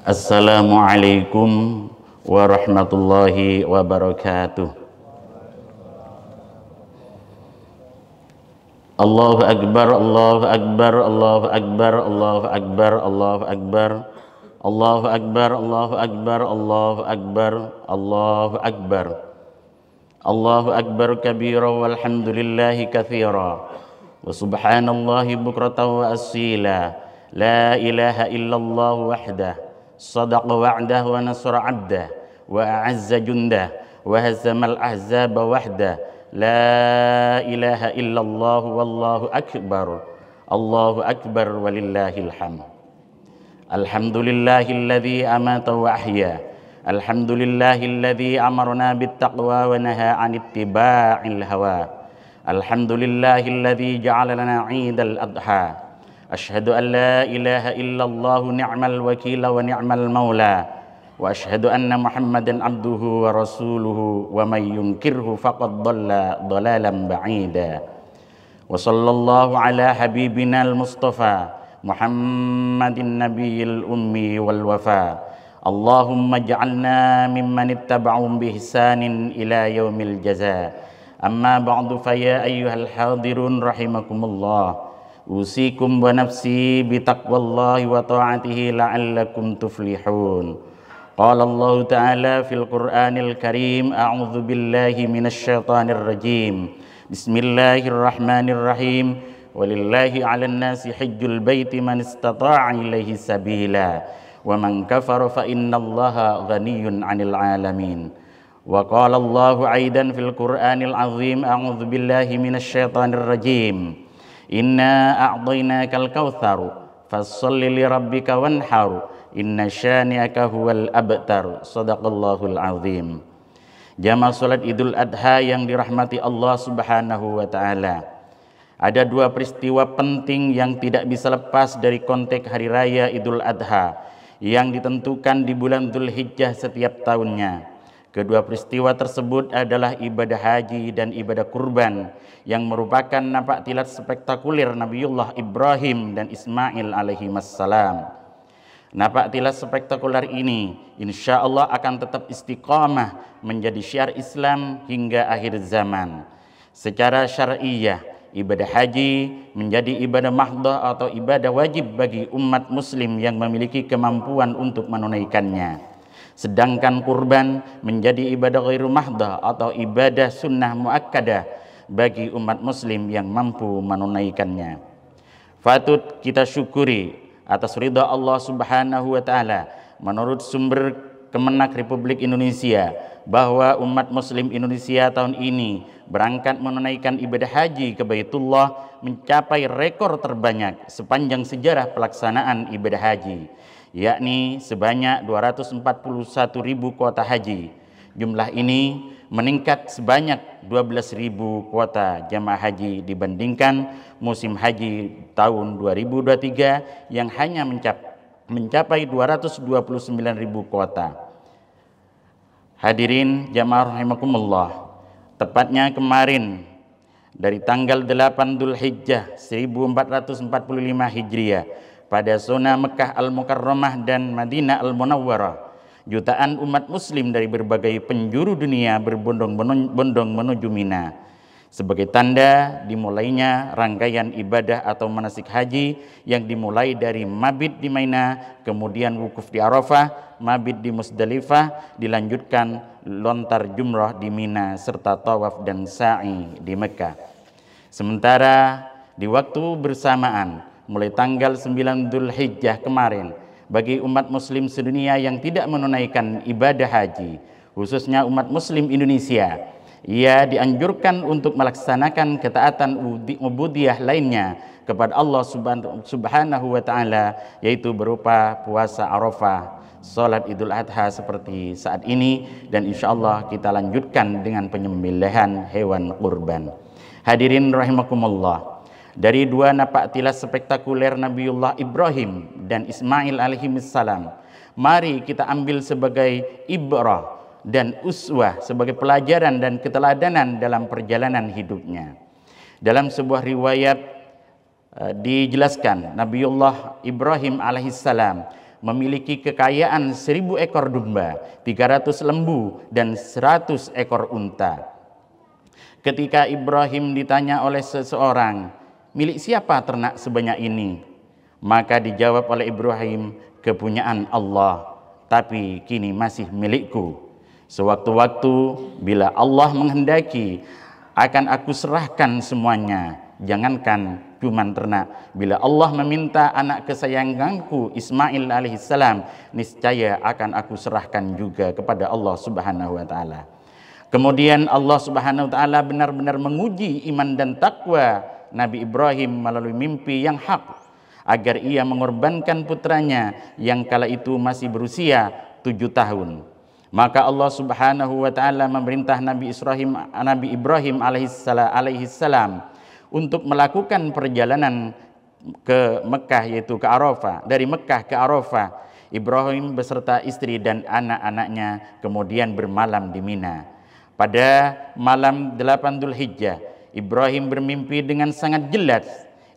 Assalamualaikum warahmatullahi wabarakatuh. Allahu Akbar, Allahu Akbar, Allahu Akbar, Allahu Akbar, Allahu Akbar, Allahu Akbar, Allahu Akbar, Allahu Akbar, Allahu Akbar, Allahu Akbar kabira walhamdulillahi katsira wa subhanallahi bukratan wa asila. La ilaha illallah wahdah sadaqa wa'dah wa nasra 'abdah wa a'azza jundah wa hazamal ahzaba wahdah. La ilaha illallah wallahu akbar. Allahu akbar walillahil hamd. Alhamdulillahilladzi amata wa ahya. Alhamdulillahilladzi amarna bittaqwa wa naha 'anit ittiba'il hawa. Alhamdulillahilladzi ja'ala lana 'idal adha. Asyhadu an la ilaha illallah ni'mal wakil wa ni'mal maula. Wa asyhadu anna Muhammadan abduhu wa rasuluhu wa may yunkirhu faqad dhalla dhalalan ba'ida. Wa sallallahu ala habibina al-mustafa Muhammadin nabiyil ummi wal wafa. Allahumma ja'alna mimman ittaba'um bi ihsanin ila yaumil jaza. Amma ba'du fa ya ayyuhal hadirun rahimakumullah. Usikum wa nafsi bi taqwallahi wa ta'atihi la'allakum tuflihun. Qala Allah Ta'ala fil Qur'anil Karim, a'udzu billahi minasy syaithanir rajim. Bismillahirrahmanirrahim. Walillahi 'alan nasi hajjul baiti man istata'a ilaihi sabila. Wa man kafara fa innallaha ghaniyyun 'anil 'alamin. Wa qala Allah aidan fil Qur'anil 'azim, a'udzu billahi minasy syaithanir rajim. Inna a'tainakal kautsar fasholli li rabbika wanhar inna syani'aka huwal abtar. Shadaqallahul azim. Jamaah salat Idul Adha yang dirahmati Allah Subhanahu wa taala. Ada dua peristiwa penting yang tidak bisa lepas dari konteks hari raya Idul Adha yang ditentukan di bulan Dzulhijjah setiap tahunnya. Kedua peristiwa tersebut adalah ibadah haji dan ibadah kurban yang merupakan nampak tilas spektakuler Nabiullah Ibrahim dan Ismail alaihi wassalam. Nampak tilas spektakuler ini insya Allah akan tetap istiqamah menjadi syiar Islam hingga akhir zaman. Secara syar'iyah, ibadah haji menjadi ibadah mahdhah atau ibadah wajib bagi umat muslim yang memiliki kemampuan untuk menunaikannya. Sedangkan kurban menjadi ibadah ghairu mahdhah atau ibadah sunnah muakkadah bagi umat muslim yang mampu menunaikannya. Patut kita syukuri atas ridha Allah Subhanahu wa taala menurut sumber Kemenak Republik Indonesia bahwa umat muslim Indonesia tahun ini berangkat menunaikan ibadah haji ke Baitullah mencapai rekor terbanyak sepanjang sejarah pelaksanaan ibadah haji, yakni sebanyak 241.000 kuota haji. Jumlah ini meningkat sebanyak 12.000 kuota jamaah haji dibandingkan musim haji tahun 2023 yang hanya mencapai 229.000 kuota. Hadirin jamaah rahimakumullah, tepatnya kemarin dari tanggal 8 Dzulhijjah 1445 Hijriah pada zona Mekah Al-Mukarramah dan Madinah Al-Munawwarah, jutaan umat muslim dari berbagai penjuru dunia berbondong-bondong menuju Mina sebagai tanda dimulainya rangkaian ibadah atau manasik haji yang dimulai dari mabit di Mina, kemudian wukuf di Arafah, mabit di Musdalifah, dilanjutkan lontar jumrah di Mina serta tawaf dan sa'i di Mekah. Sementara di waktu bersamaan mulai tanggal 9 Dzulhijjah kemarin, bagi umat muslim sedunia yang tidak menunaikan ibadah haji, khususnya umat muslim Indonesia, ia dianjurkan untuk melaksanakan ketaatan ubudiyah lainnya kepada Allah Subhanahu wa taala, yaitu berupa puasa Arafah, salat Idul Adha seperti saat ini, dan insyaallah kita lanjutkan dengan penyembelihan hewan kurban. Hadirin rahimakumullah, dari dua napak tilas spektakuler Nabiullah Ibrahim dan Ismail alaihissalam, mari kita ambil sebagai ibrah dan uswah, sebagai pelajaran dan keteladanan dalam perjalanan hidupnya. Dalam sebuah riwayat dijelaskan Nabiullah Ibrahim alaihissalam memiliki kekayaan 1000 ekor domba, 300 lembu, dan 100 ekor unta. Ketika Ibrahim ditanya oleh seseorang, milik siapa ternak sebanyak ini? Maka dijawab oleh Ibrahim, kepunyaan Allah, tapi kini masih milikku. Sewaktu-waktu bila Allah menghendaki, akan aku serahkan semuanya. Jangankan cuman ternak, bila Allah meminta anak kesayanganku Ismail alaihissalam, niscaya akan aku serahkan juga kepada Allah subhanahu wa ta'ala. Kemudian Allah subhanahu wa ta'ala benar-benar menguji iman dan takwa Nabi Ibrahim melalui mimpi yang hak, agar ia mengorbankan putranya yang kala itu masih berusia 7 tahun. Maka Allah subhanahu wa ta'ala memerintah Nabi Ibrahim alaihissalam untuk melakukan perjalanan ke Mekah, yaitu ke Arafah. Dari Mekah ke Arafah, Ibrahim beserta istri dan anak-anaknya kemudian bermalam di Mina. Pada malam 8 Dzulhijjah, Ibrahim bermimpi dengan sangat jelas.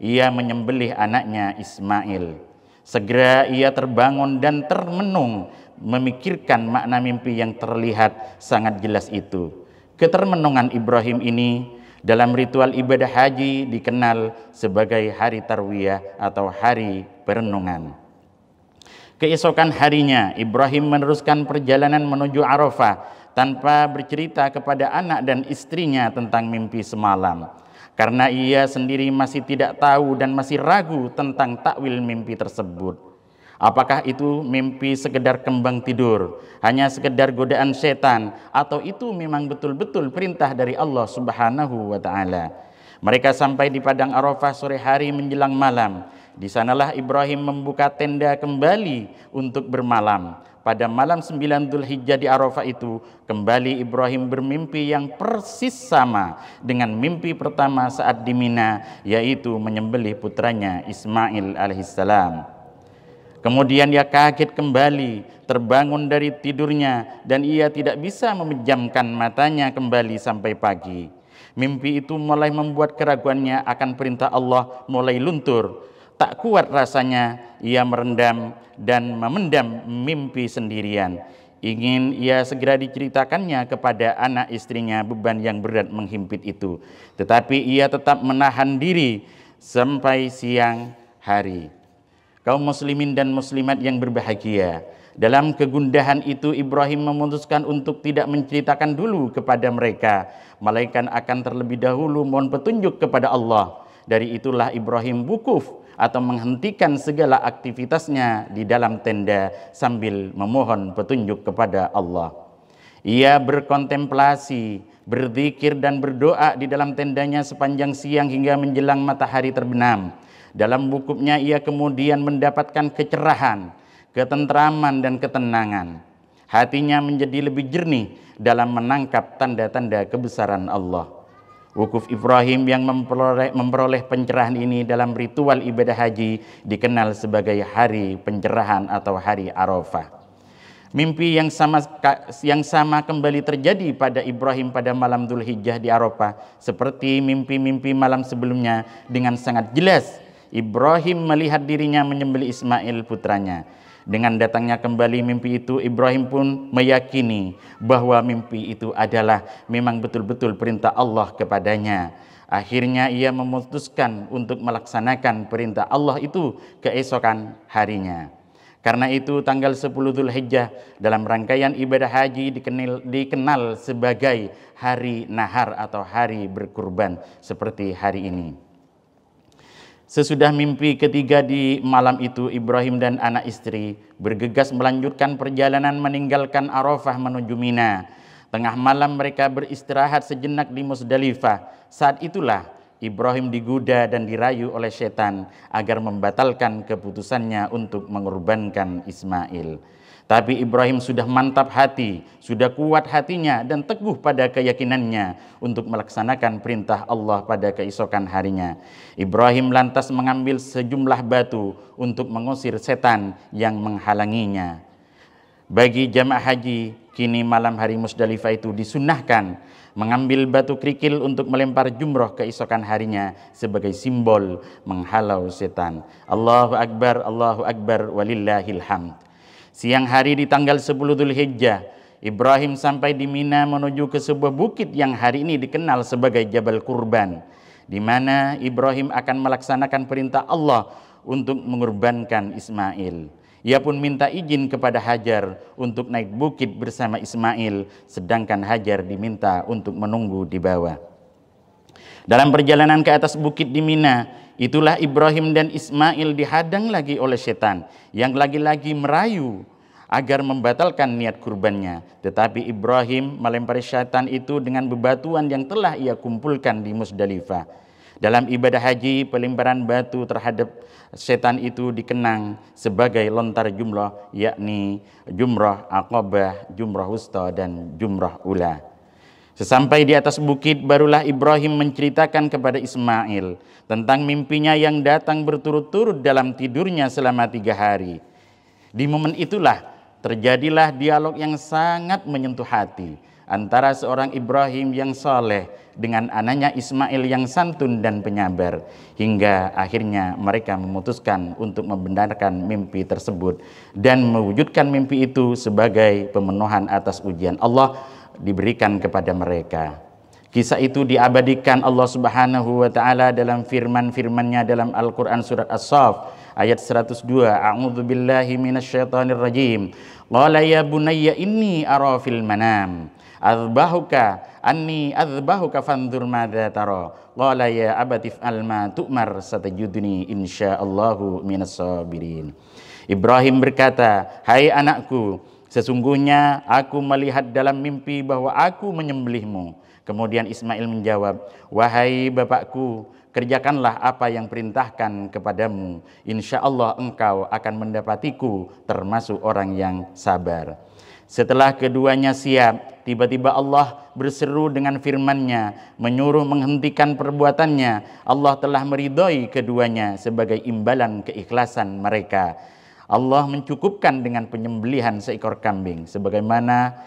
Ia menyembelih anaknya Ismail. Segera ia terbangun dan termenung, memikirkan makna mimpi yang terlihat sangat jelas itu. Ketermenungan Ibrahim ini dalam ritual ibadah haji dikenal sebagai hari tarwiyah atau hari perenungan. Keesokan harinya, Ibrahim meneruskan perjalanan menuju Arafah tanpa bercerita kepada anak dan istrinya tentang mimpi semalam, karena ia sendiri masih tidak tahu dan masih ragu tentang takwil mimpi tersebut. Apakah itu mimpi sekedar kembang tidur, hanya sekedar godaan setan, atau itu memang betul-betul perintah dari Allah subhanahu wa ta'ala. Mereka sampai di padang Arafah sore hari menjelang malam. Di sanalah Ibrahim membuka tenda kembali untuk bermalam. Pada malam 9 Dzulhijjah di Arafah itu, kembali Ibrahim bermimpi yang persis sama dengan mimpi pertama saat di Mina, yaitu menyembelih putranya Ismail alaihissalam. Kemudian ia kaget kembali, terbangun dari tidurnya, dan ia tidak bisa memejamkan matanya kembali sampai pagi. Mimpi itu mulai membuat keraguannya akan perintah Allah mulai luntur. Tak kuat rasanya, ia merendam dan memendam mimpi sendirian. Ingin ia segera diceritakannya kepada anak istrinya beban yang berat menghimpit itu. Tetapi ia tetap menahan diri sampai siang hari. Kaum muslimin dan muslimat yang berbahagia, dalam kegundahan itu Ibrahim memutuskan untuk tidak menceritakan dulu kepada mereka, melainkan akan terlebih dahulu mohon petunjuk kepada Allah. Dari itulah Ibrahim wukuf atau menghentikan segala aktivitasnya di dalam tenda sambil memohon petunjuk kepada Allah. Ia berkontemplasi, berzikir dan berdoa di dalam tendanya sepanjang siang hingga menjelang matahari terbenam. Dalam wukufnya ia kemudian mendapatkan kecerahan, ketentraman dan ketenangan. Hatinya menjadi lebih jernih dalam menangkap tanda-tanda kebesaran Allah. Wukuf Ibrahim yang memperoleh pencerahan ini dalam ritual ibadah haji dikenal sebagai hari pencerahan atau hari Arafah. Mimpi yang sama kembali terjadi pada Ibrahim pada malam Dzulhijjah di Arafah, seperti mimpi-mimpi malam sebelumnya. Dengan sangat jelas Ibrahim melihat dirinya menyembelih Ismail putranya. Dengan datangnya kembali mimpi itu, Ibrahim pun meyakini bahwa mimpi itu adalah memang betul-betul perintah Allah kepadanya. Akhirnya ia memutuskan untuk melaksanakan perintah Allah itu keesokan harinya. Karena itu tanggal 10 Dzulhijjah dalam rangkaian ibadah haji dikenal sebagai hari nahar atau hari berkurban seperti hari ini. Sesudah mimpi ketiga di malam itu, Ibrahim dan anak istri bergegas melanjutkan perjalanan meninggalkan Arafah menuju Mina. Tengah malam mereka beristirahat sejenak di Musdalifah. Saat itulah Ibrahim digoda dan dirayu oleh setan agar membatalkan keputusannya untuk mengorbankan Ismail. Tapi Ibrahim sudah mantap hati, sudah kuat hatinya dan teguh pada keyakinannya untuk melaksanakan perintah Allah pada keesokan harinya. Ibrahim lantas mengambil sejumlah batu untuk mengusir setan yang menghalanginya. Bagi jamaah haji, Kini malam hari Musdalifah itu disunnahkan mengambil batu kerikil untuk melempar jumroh keesokan harinya sebagai simbol menghalau setan. Allahu Akbar, walillahil hamd. Siang hari di tanggal 10 Dzulhijjah, Ibrahim sampai di Mina menuju ke sebuah bukit yang hari ini dikenal sebagai Jabal Kurban, di mana Ibrahim akan melaksanakan perintah Allah untuk mengorbankan Ismail. Ia pun minta izin kepada Hajar untuk naik bukit bersama Ismail, sedangkan Hajar diminta untuk menunggu di bawah. Dalam perjalanan ke atas bukit di Mina, itulah Ibrahim dan Ismail dihadang lagi oleh setan yang lagi-lagi merayu agar membatalkan niat kurbannya. Tetapi Ibrahim melempari setan itu dengan bebatuan yang telah ia kumpulkan di Musdalifah. Dalam ibadah haji, pelemparan batu terhadap setan itu dikenang sebagai lontar jumrah, yakni jumrah aqabah, jumrah wusta, dan jumrah ula. Sesampai di atas bukit, barulah Ibrahim menceritakan kepada Ismail tentang mimpinya yang datang berturut-turut dalam tidurnya selama 3 hari. Di momen itulah terjadilah dialog yang sangat menyentuh hati antara seorang Ibrahim yang saleh dengan anaknya Ismail yang santun dan penyabar, hingga akhirnya mereka memutuskan untuk membenarkan mimpi tersebut dan mewujudkan mimpi itu sebagai pemenuhan atas ujian Allah diberikan kepada mereka. Kisah itu diabadikan Allah Subhanahu wa taala dalam firman-firman-Nya dalam Al-Qur'an surat As-Saff ayat 102. A'udzubillahi minasyaitonir rajim. Qala ya bunayya inni ara fil manam azbahuka anni azbahuka fanzur madza tara. Qala ya abati fa'al ma tu'mar satajudni insyaallahu minas sabirin. Ibrahim berkata, "Hai anakku, sesungguhnya aku melihat dalam mimpi bahwa aku menyembelihmu." Kemudian Ismail menjawab, "Wahai bapakku, kerjakanlah apa yang perintahkan kepadamu. Insya Allah engkau akan mendapatiku termasuk orang yang sabar." Setelah keduanya siap, tiba-tiba Allah berseru dengan firman-Nya, menyuruh menghentikan perbuatannya. Allah telah meridhoi keduanya sebagai imbalan keikhlasan mereka. Allah mencukupkan dengan penyembelihan seekor kambing sebagaimana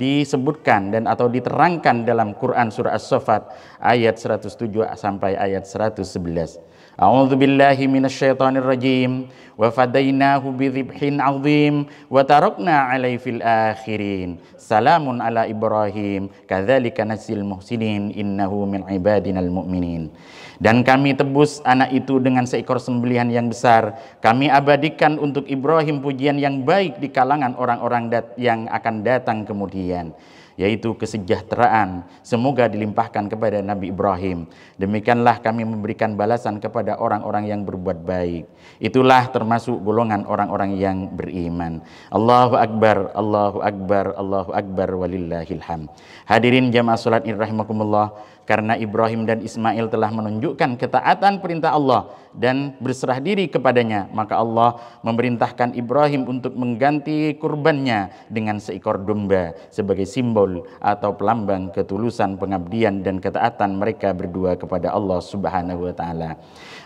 disebutkan dan atau diterangkan dalam Quran surah As-Saffat ayat 107 sampai ayat 111. A'udzu billahi minasyaitonir rajim. Wa fadainahu bidzibhin 'adzim wa tarakna 'alaihi fil akhirin. Salamun ala Ibrahim kadzalika nasil muhsinin innahu min ibadinal mu'minin. Dan kami tebus anak itu dengan seekor sembelihan yang besar. Kami abadikan untuk Ibrahim pujian yang baik di kalangan orang-orang yang akan datang kemudian, yaitu kesejahteraan semoga dilimpahkan kepada Nabi Ibrahim. Demikianlah kami memberikan balasan kepada orang-orang yang berbuat baik. Itulah termasuk golongan orang-orang yang beriman. Allahu Akbar, Allahu Akbar, Allahu Akbar, walillahil hamd. Hadirin jamaah salat rahimakumullah, karena Ibrahim dan Ismail telah menunjukkan ketaatan perintah Allah dan berserah diri kepadanya, maka Allah memerintahkan Ibrahim untuk mengganti kurbannya dengan seekor domba sebagai simbol atau pelambang ketulusan pengabdian dan ketaatan mereka berdua kepada Allah Subhanahu wa taala.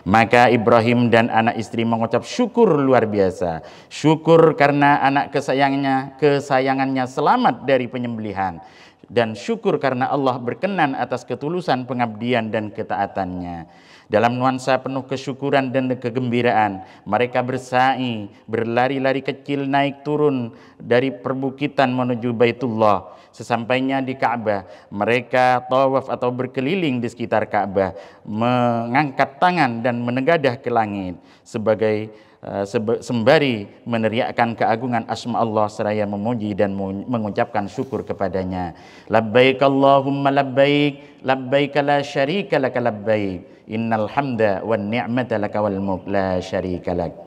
Maka Ibrahim dan anak istri mengucap syukur luar biasa. Syukur karena anak kesayangannya selamat dari penyembelihan, dan syukur karena Allah berkenan atas ketulusan pengabdian dan ketaatannya. Dalam nuansa penuh kesyukuran dan kegembiraan, mereka bersa'i, berlari-lari kecil naik turun dari perbukitan menuju Baitullah. Sesampainya di Ka'bah, mereka tawaf atau berkeliling di sekitar Ka'bah, mengangkat tangan dan menegadah ke langit sebagai sembari meneriakkan keagungan asma Allah seraya memuji dan mengucapkan syukur kepadanya. Labbaik Allahumma labbaik, labbaik la syarika laka labbaik, innal hamda wan ni'mata laka wal mulk la syarika lak.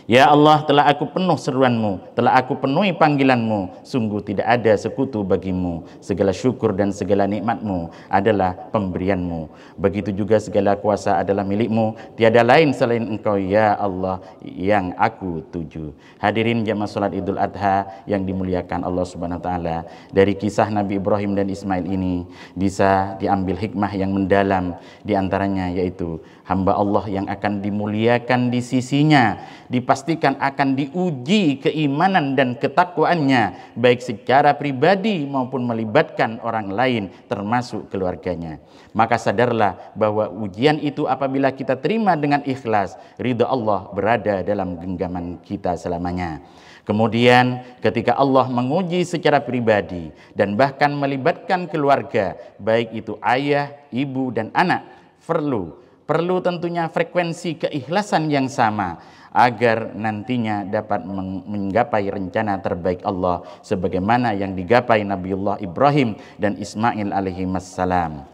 Ya Allah, telah aku penuh seruanmu, telah aku penuhi panggilanmu, sungguh tidak ada sekutu bagimu. Segala syukur dan segala nikmatmu adalah pemberianmu. Begitu juga segala kuasa adalah milikmu, tiada lain selain engkau ya Allah yang aku tuju. Hadirin jamaah salat Idul Adha yang dimuliakan Allah Subhanahu wa taala, dari kisah Nabi Ibrahim dan Ismail ini bisa diambil hikmah yang mendalam, di antaranya yaitu hamba Allah yang akan dimuliakan di sisinya, dipastikan dipastikan akan diuji keimanan dan ketakwaannya, baik secara pribadi maupun melibatkan orang lain termasuk keluarganya. Maka sadarlah bahwa ujian itu apabila kita terima dengan ikhlas, ridha Allah berada dalam genggaman kita selamanya. Kemudian ketika Allah menguji secara pribadi dan bahkan melibatkan keluarga, baik itu ayah, ibu, dan anak, perlu tentunya frekuensi keikhlasan yang sama agar nantinya dapat menggapai rencana terbaik Allah sebagaimana yang digapai Nabiullah Ibrahim dan Ismail alaihi wassalam.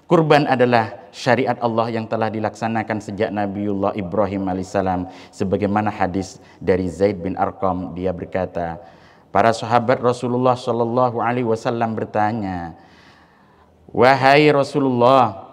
Kurban adalah syariat Allah yang telah dilaksanakan sejak Nabiullah Ibrahim alaihissalam, sebagaimana hadis dari Zaid bin Arqam. Dia berkata, para sahabat Rasulullah Shallallahu Alaihi Wasallam bertanya, wahai Rasulullah,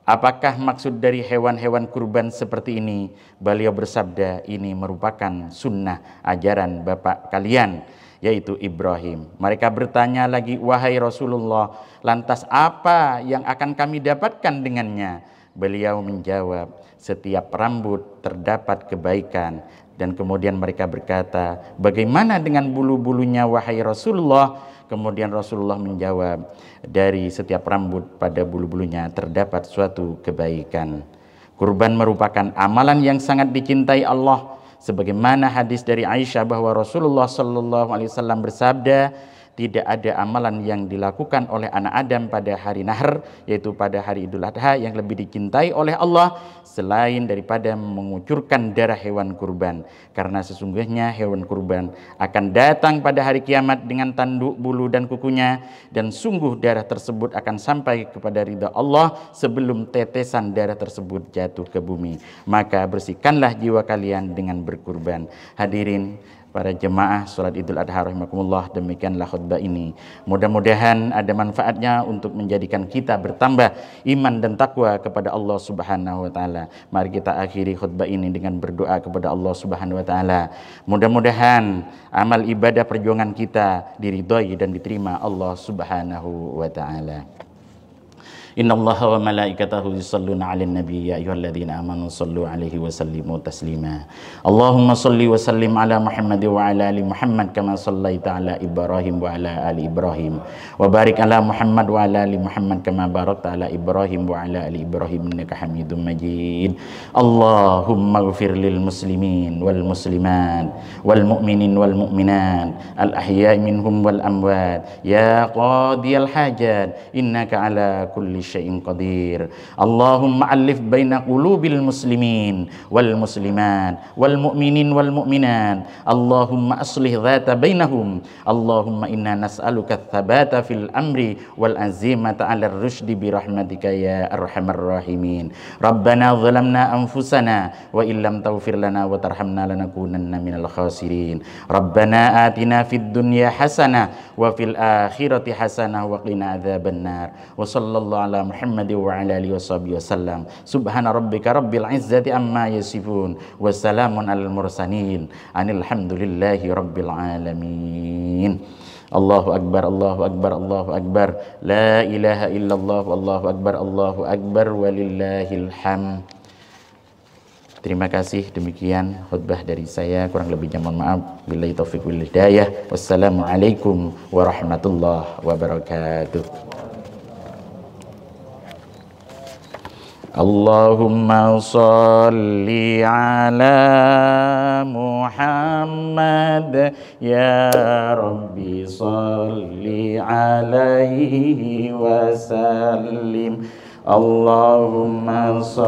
apakah maksud dari hewan-hewan kurban seperti ini? Beliau bersabda, ini merupakan sunnah ajaran bapak kalian, yaitu Ibrahim. Mereka bertanya lagi, wahai Rasulullah, lantas apa yang akan kami dapatkan dengannya? Beliau menjawab, setiap rambut terdapat kebaikan. Dan kemudian mereka berkata, bagaimana dengan bulu-bulunya wahai Rasulullah? Kemudian Rasulullah menjawab, dari setiap rambut pada bulu-bulunya terdapat suatu kebaikan. Kurban merupakan amalan yang sangat dicintai Allah, sebagaimana hadis dari Aisyah bahwa Rasulullah Shallallahu Alaihi Wasallam bersabda, tidak ada amalan yang dilakukan oleh anak Adam pada hari Nahr, yaitu pada hari Idul Adha, yang lebih dicintai oleh Allah selain daripada mengucurkan darah hewan kurban. Karena sesungguhnya hewan kurban akan datang pada hari kiamat dengan tanduk bulu dan kukunya, dan sungguh darah tersebut akan sampai kepada ridha Allah sebelum tetesan darah tersebut jatuh ke bumi. Maka bersihkanlah jiwa kalian dengan berkurban. Hadirin para jemaah salat Idul Adha rahimakumullah, demikianlah khutbah ini. Mudah-mudahan ada manfaatnya untuk menjadikan kita bertambah iman dan takwa kepada Allah Subhanahu wa taala. Mari kita akhiri khutbah ini dengan berdoa kepada Allah Subhanahu wa taala. Mudah-mudahan amal ibadah perjuangan kita diridhai dan diterima Allah Subhanahu wa taala. Innallaha wa malaikatahu yusholluna 'alan nabi ya ayyuhalladzina amanu shallu 'alaihi wa sallimu taslima. Allahumma shalli wa sallim ala Muhammad wa ala ali Muhammad kama shallaita ala Ibrahim wa ala ali Ibrahim wa barik ala Muhammad wa ala ali Muhammad kama barakta ala Ibrahim wa ala ali Ibrahim innaka Hamidum Majid. Allahumma ighfir lil muslimin wal muslimat wal mu'minin wal mu'minat al ahya'i minhum wal amwat ya qadiyal hajat innaka ala kulli syai'in qadir. Allahumma alif baina qulubil muslimin wal muslimat wal mu'minin wal mu'minat. Allahumma aslih dhata bainahum. Allahumma inna nas'aluka tsabata fil amri wal azimata 'alal rusydi bi rahmatika ya arhamar rahimin. Rabbana zalamna anfusana wa illam taghfir lana wa tarhamna lanakunanna minal khasirin. Rabbana atina fid dunya hasanah wa fil akhirati hasanah wa qina adzabannar. Wa sallallahu ala Muhammad wa ala alihi wasallam. Subhana rabbika rabbil izzati amma yasifun wa salamun alal mursalin alhamdulillahi rabbil alamin. Allahu akbar, Allahu akbar, Allahu akbar. La ilaha illallah, wallahu akbar, Allahu akbar, walillahil hamd. Terima kasih, demikian khutbah dari saya, kurang lebihnya mohon maaf. Billahi taufiq wal hidayah. Wassalamualaikum warahmatullahi wabarakatuh. Allahumma salli ala Muhammad ya Rabbi salli alaihi wa sallim. Allahumma salli